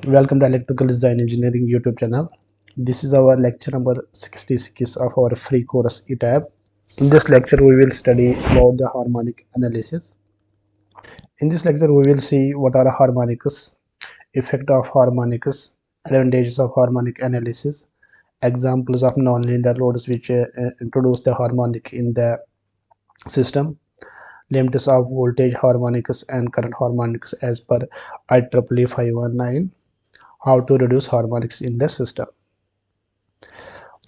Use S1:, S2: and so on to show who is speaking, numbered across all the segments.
S1: Welcome to Electrical Design Engineering YouTube channel. This is our lecture number 66 of our free course ETAP. In this lecture, we will study about the harmonic analysis. In this lecture, we will see what are harmonics, effect of harmonics, advantages of harmonic analysis, examples of nonlinear loads which introduce the harmonic in the system, limits of voltage harmonics and current harmonics as per IEEE 519, how to reduce harmonics in the system.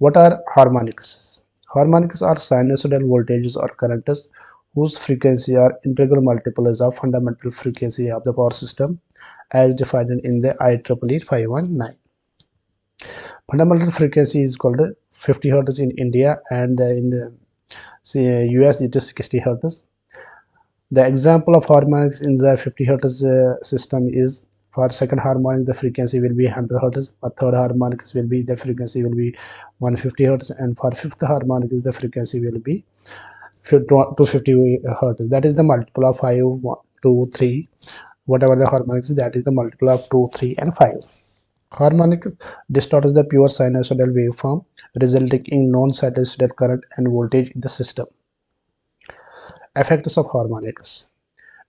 S1: What are harmonics? Harmonics are sinusoidal voltages or currents whose frequency are integral multiples of fundamental frequency of the power system as defined in the IEEE 519. Fundamental frequency is called 50 Hz in India, and in the US it is 60 Hz. The example of harmonics in the 50 Hz system is, for second harmonic the frequency will be 100 Hz, for third harmonic will be the frequency will be 150 Hz, and for fifth harmonic the frequency will be 250 Hz. That is the multiple of 5, 1, 2, 3. Whatever the harmonics, that is the multiple of 2, 3 and 5. Harmonic distorts the pure sinusoidal waveform, resulting in non-sinusoidal current and voltage in the system. Effects of harmonics.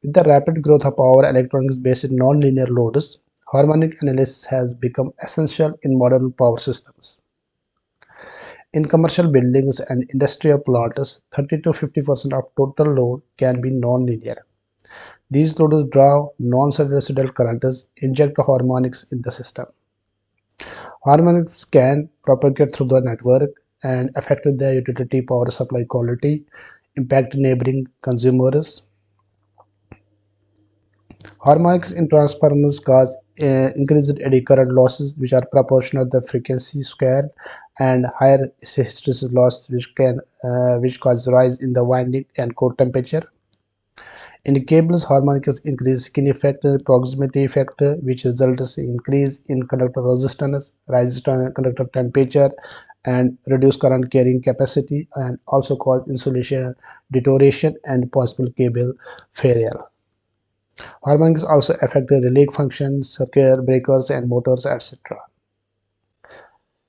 S1: With the rapid growth of power electronics based non-linear loads, harmonic analysis has become essential in modern power systems. In commercial buildings and industrial plants, 30 to 50% of total load can be non-linear. These loads draw non-sinusoidal currents, inject harmonics in the system. Harmonics can propagate through the network and affect the utility power supply quality, impact neighboring consumers. Harmonics in transformers cause increased eddy current losses, which are proportional to the frequency squared, and higher hysteresis loss, which cause rise in the winding and core temperature. In cables, harmonics increase skin effect, proximity effect, which results in increase in conductor resistance, rise in conductor temperature, and reduce current carrying capacity, and also cause insulation deterioration and possible cable failure. Harmonics also affect the relay functions, circuit breakers and motors, etc.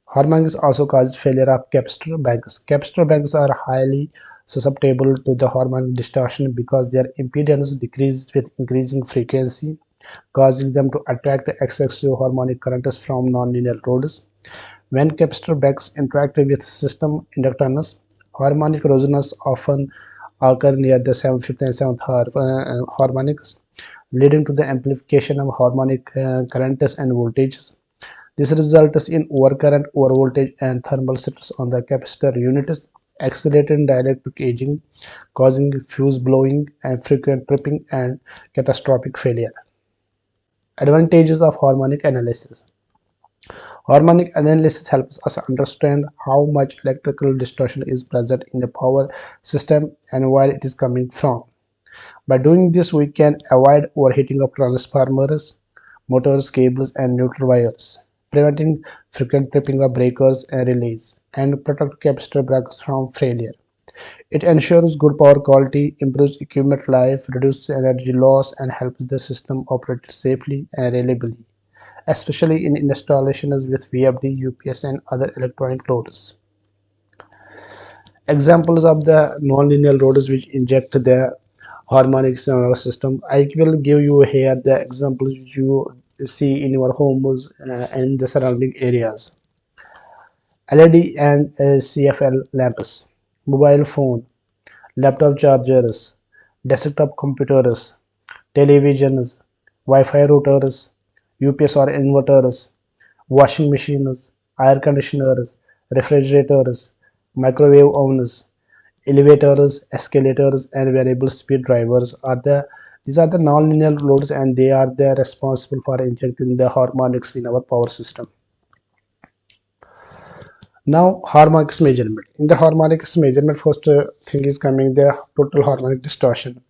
S1: Harmonics also cause failure of capacitor banks. Capacitor banks are highly susceptible to the harmonic distortion because their impedance decreases with increasing frequency, causing them to attract excessive harmonic currents from nonlinear loads. When capacitor banks interact with system inductance, harmonic resonance often occur near the 7th, 5th and 7th harmonics, leading to the amplification of harmonic currents and voltages. This results in overcurrent, overvoltage, and thermal stress on the capacitor units, accelerating dielectric aging, causing fuse blowing and frequent tripping and catastrophic failure. Advantages of harmonic analysis. Harmonic analysis helps us understand how much electrical distortion is present in the power system and where it is coming from. By doing this, we can avoid overheating of transformers, motors, cables, and neutral wires, preventing frequent tripping of breakers and relays, and protect capacitor banks from failure. It ensures good power quality, improves equipment life, reduces energy loss, and helps the system operate safely and reliably, especially in installations with VFD, UPS, and other electronic loads. Examples of the nonlinear loads which inject the harmonics in our system. I will give you here the examples which you see in your homes and the surrounding areas. LED and CFL lamps, mobile phone, laptop chargers, desktop computers, televisions, Wi-Fi routers, UPS or inverters, washing machines, air conditioners, refrigerators, microwave ovens, elevators, escalators, and variable speed drivers are these are the nonlinear loads, and they are responsible for injecting the harmonics in our power system. Now, harmonics measurement. In the harmonics measurement, first thing is coming the total harmonic distortion.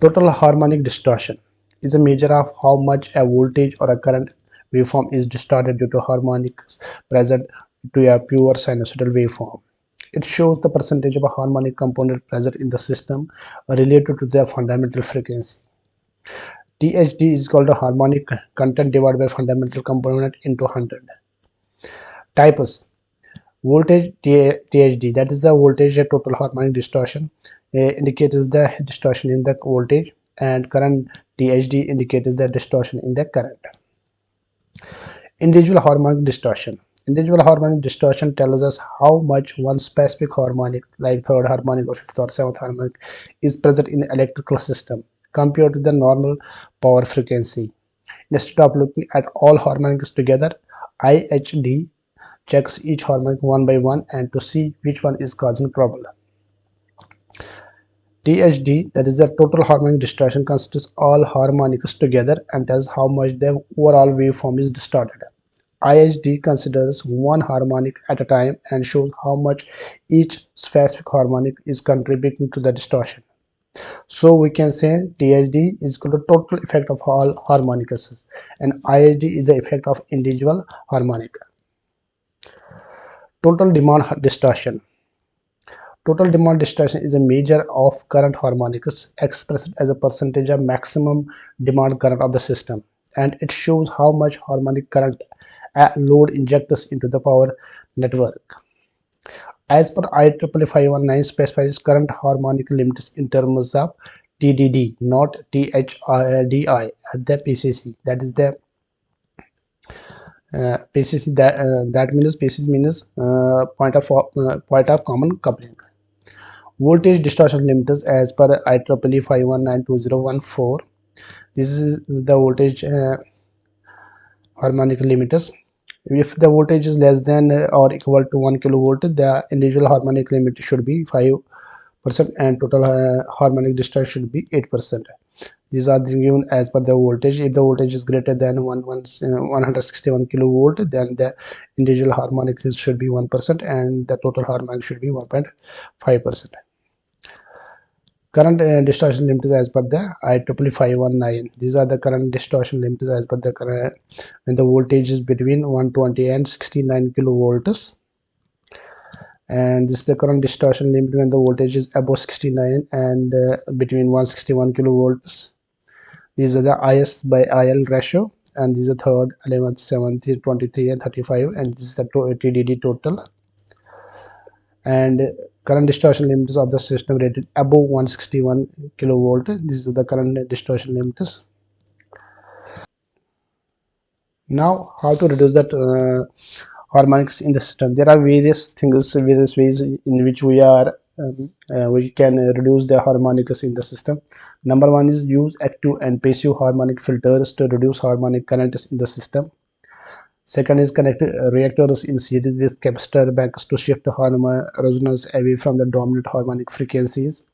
S1: Total harmonic distortion is a measure of how much a voltage or a current waveform is distorted due to harmonics present to a pure sinusoidal waveform. It shows the percentage of a harmonic component present in the system related to their fundamental frequency. THD is called a harmonic content divided by fundamental component into 100. Types: voltage THD, that is the voltage total harmonic distortion, indicates the distortion in the voltage, and current THD indicates the distortion in the current. Individual harmonic distortion. Individual harmonic distortion tells us how much one specific harmonic, like third harmonic or fifth or seventh harmonic, is present in the electrical system compared to the normal power frequency. Instead of looking at all harmonics together, IHD checks each harmonic one by one and to see which one is causing trouble. THD, that is the total harmonic distortion, considers all harmonics together and tells how much the overall waveform is distorted. IHD considers one harmonic at a time and shows how much each specific harmonic is contributing to the distortion. So we can say THD is equal to total effect of all harmonics, and IHD is the effect of individual harmonic. Total demand distortion. Total demand distortion is a measure of current harmonics expressed as a percentage of maximum demand current of the system, and it shows how much harmonic current a load injects into the power network. As per IEEE 519 specifies current harmonic limits in terms of TDD, not THDI at the PCC. That is the PCC, that means PCC means point of common coupling. Voltage distortion limiters as per IEEE 519-2014. This is the voltage harmonic limiters. If the voltage is less than or equal to 1 kilovolt, the individual harmonic limit should be 5% and total harmonic distortion should be 8%. These are given as per the voltage. If the voltage is greater than 161 kilovolt, then the individual harmonic should be 1% and the total harmonic should be 1.5%. Current distortion limiters as per the IEEE 519. These are the current distortion limiters as per the current when the voltage is between 120 and 69 kilovolts. And this is the current distortion limit when the voltage is above 69 and between 161 kilovolts. These are the IS by IL ratio, and these are third, 11th, 7th, 23 and 35, and this is the TDD total. And current distortion limiters of the system rated above 161 kilovolt. This is the current distortion limiters. Now, how to reduce that harmonics in the system? There are various things, various ways in which we can reduce the harmonics in the system. Number one is use active and passive harmonic filters to reduce harmonic currents in the system. Second is connect reactors in series with capacitor banks to shift resonance away from the dominant harmonic frequencies.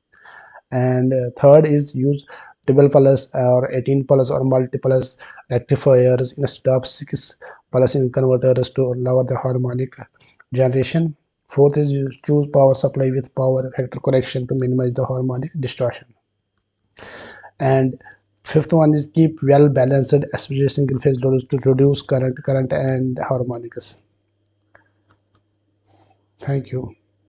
S1: And third is use 12 pulse or 18 pulse or multipulse rectifiers instead of 6 pulse in converters to lower the harmonic generation. Fourth is choose power supply with power factor correction to minimize the harmonic distortion. And fifth one is keep well balanced, especially single phase loads to reduce current and harmonics. Thank you.